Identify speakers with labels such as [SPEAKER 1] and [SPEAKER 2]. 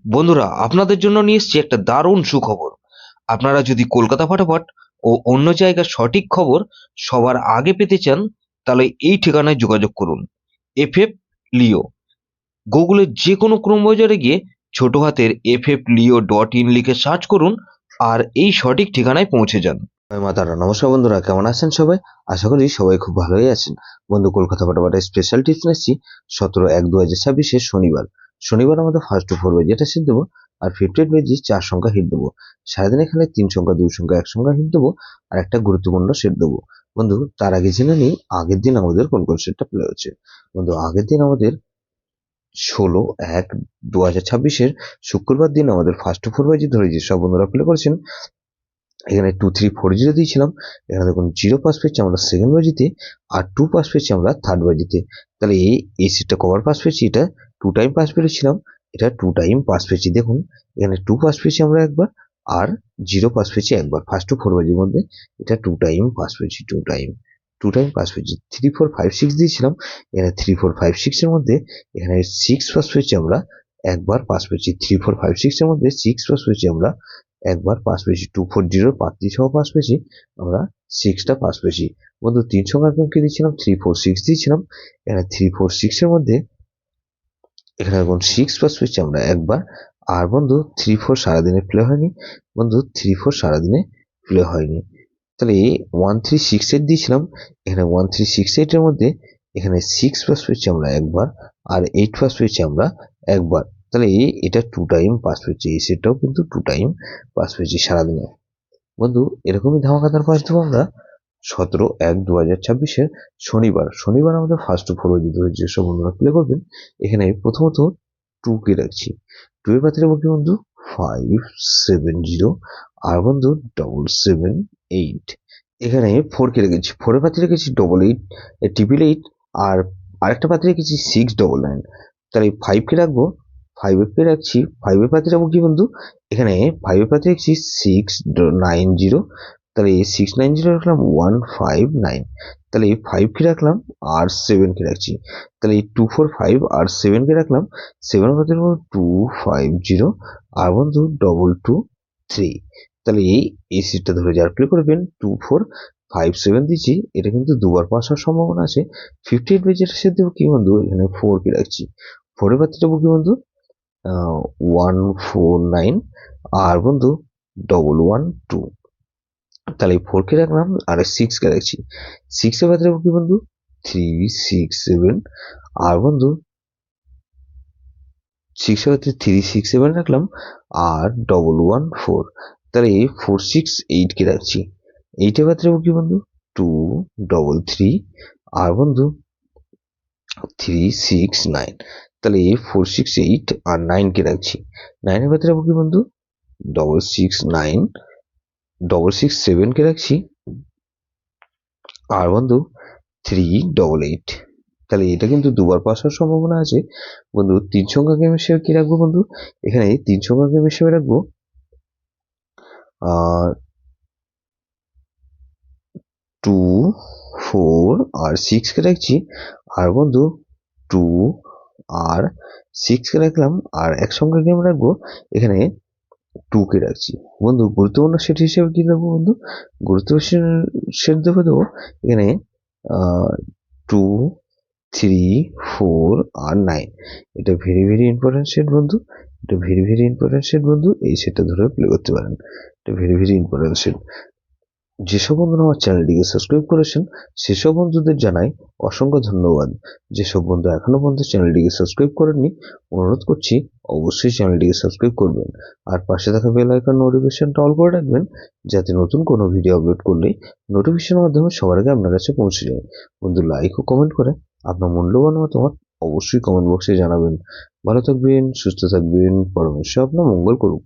[SPEAKER 1] বন্ধুরা, আপনাদের জন্য নিয়ে এসেছি একটা দারুণ সুখবর। আপনারা যদি কলকাতা ফাটাফাট ও অন্য জায়গার সঠিক খবর সবার আগে পেতে চান, তাহলে এই ঠিকানায় যোগাযোগ করুন। এফএফ লিও। গুগলের যে কোনো ক্রোম ব্রাউজারে গিয়ে ছোট হাতের ffleo.in লিখে সার্চ করুন আর এই সঠিক ঠিকানায় পৌঁছে যান। জয় মা তারা। নমস্কার বন্ধুরা, কেমন আছেন সবাই? আশা করি সবাই খুব ভালোই আছেন। বন্ধু, কলকাতা ফাটাফাটের স্পেশাল টিপস নিচ্ছি 17/1/2026 শনিবার আমাদের ফার্স্ট টু ফোর বাজি এটা সেট দেবো, আর 58 বাজি 4 সংখ্যা হিট দেবো। সারাদিন এখানে 3 সংখ্যা 2 সংখ্যা 1 সংখ্যা হিট দেবো, আর একটা গুরুত্বপূর্ণ সেট দেবো। বন্ধু, তার আগে জেনে নিই আগের দিন আমাদের কোন কোন সেটটা প্লে হচ্ছে। বন্ধু, আগের দিন আমাদের 16/1/2026 শুক্রবার দিন আমাদের ফার্স্ট টু ফোর বাজি ধরে যেসব বন্ধুরা প্লে করেছেন, এখানে 2340 দিয়েছিলাম। এখানে দেখুন 0 পাস পেয়েছি আমরা সেকেন্ড বাজিতে, আর 2 পাস পেয়েছি আমরা থার্ড বাজিতে। তাহলে এই সিটটা কভার পাস পেয়েছি, এটা 2 টাইম পাস পেয়েছিলাম, এটা 2 টাইম পাস পেয়েছি। দেখুন এখানে 2 পাস পেয়েছি আমরা একবার, আর 0 পাস পেয়েছি একবার। ফার্স্ট টু ফোর বাজির মধ্যে এটা 2 টাইম পাস পেয়েছি, 2 টাইম পাস পেয়েছি। 3456 দিয়েছিলাম, এখানে 3456 এর মধ্যে এখানে 6 পাস পেয়েছি আমরা একবার, পাস পেয়েছি। 3456 এর মধ্যে 6 পাস পেয়েছি আমরা একবার, পাস পেয়েছি। 240 পাত্রী সহ পাস পেয়েছি আমরা 6টা পাস পেয়েছি। বন্ধু, 3 সংখ্যার গেমকে দিয়েছিলাম 346 দিয়েছিলাম, এখানে 346 এর মধ্যে এখানে এখন 6 পাস পেয়েছি আমরা একবার। আর বন্ধু 34 সারাদিনে প্লে হয়নি। বন্ধু 34 সারাদিনে প্লে হয়নি। তাহলে 1368 দিয়েছিলাম, এখানে 1368 এর মধ্যে এখানে 6 পাস পেয়েছি আমরা একবার, আর 8 পাস পেয়েছি আমরা একবার। তাহলে এটা 2 টাইম পাস পেয়েছি। এই সেটটাও কিন্তু 2 টাইম পাস পেয়েছি সারাদিনে। বন্ধু, এরকমই ধামাকাদার পাস দেবো আমরা 17/1/2026 শনিবার আমাদের ফার্স্ট টু ফোর বাজি ধরে যেসব বন্ধুরা প্লে করবেন, এখানে প্রথমত 2 কে রাখছি। 2 এর পাত্রে বলছি বন্ধু 570, আর বন্ধু 778। এখানে 4 কে রেখেছি। 4 এর পাত্রে রেখেছি 88, 888, আর আরেকটা পাত্রে রেখেছি 699। তাহলে 5 কে রাখবো, 5 কে রাখছি। 5 এর পাত্রে রাখবো কি বন্ধু, এখানে 5 এর পাত্রে রেখেছি 690। তাহলে 690 রাখলাম 159। তাহলে 5 কে রাখলাম আর 7 কে রাখছি। তাহলে 245 আর 7 কে রাখলাম। 7 এর পাত্রে 250, আর বন্ধু 223। তাহলে এই সিটটা ধরে যার প্লে করবেন 2457 দিচ্ছি, এটা কিন্তু দুবার পাস হওয়ার সম্ভাবনা আছে। 58 বেজের সাথে কি বন্ধু, এখানে 4 কে রাখছি। 4 এর পাত্রে কি বন্ধু 149, আর বন্ধু 112। তাহলে 4 কে রাখলাম আর 6 কে রাখছি। 6 এর পাত্রে কি বন্ধু 367, আর বন্ধু 6 এর পাত্রে 367 রাখলাম, আর 114। তাহলে 468 কে রাখছি। 8 এর পাত্রে কি বন্ধু 233, আর বন্ধু 369। তাহলে 468 আর 9 কে রাখছি। 9 এর পাত্রে কি বন্ধু 669, 667 কে রাখছি, আর বন্ধু 388। তাহলে এটা কিন্তু দুবার পাস হওয়ার সম্ভাবনা আছে। বন্ধু 3 সংখ্যা গেম হিসেবে কি রাখবো বন্ধু, এখানে 3 সংখ্যা গেম হিসেবে রাখবো 2 4 আর 6 কে রাখছি, আর বন্ধু 2 আর 6 কে রাখলাম, আর এক সংখ্যা গেম রাখবো এখানে 2 কে রাখছি। বন্ধু, গুরুত্বপূর্ণ সেট হিসেবে কি রাখবো বন্ধু, গুরুত্বপূর্ণ সেট দেবো এখানে 2 3 4 আর 9। এটা ভেরি ইম্পর্টেন্ট সেট বন্ধু, এটা ভেরি ইম্পর্টেন্ট সেট বন্ধু। এই সেটটা ধরে প্লে করতে পারেন, এটা ভেরি ইম্পর্টেন্ট সেট। যেসব বন্ধুরা আমার চ্যানেলটিকে সাবস্ক্রাইব করেছেন সেসব বন্ধুদের জানাই অসংখ্য ধন্যবাদ। যেসব বন্ধু এখনো পর্যন্ত চ্যানেলটিকে সাবস্ক্রাইব করেননি, অনুরোধ করছি অবশ্যই চ্যানেলটিকে সাবস্ক্রাইব করবেন, আর পাশে থাকা বেল আইকন নোটিফিকেশনটা অল করে রাখবেন, যাতে নতুন কোনো ভিডিও আপলোড করলেই নোটিফিকেশনের মাধ্যমে সবার আগে আপনার কাছে পৌঁছে যায়। বন্ধু, লাইক ও কমেন্ট করে আপনার মূল্যবান মতামত অবশ্যই কমেন্ট বক্সে জানাবেন। ভালো থাকবেন, সুস্থ থাকবেন, পরমেশ্বর আপনার মঙ্গল করুক।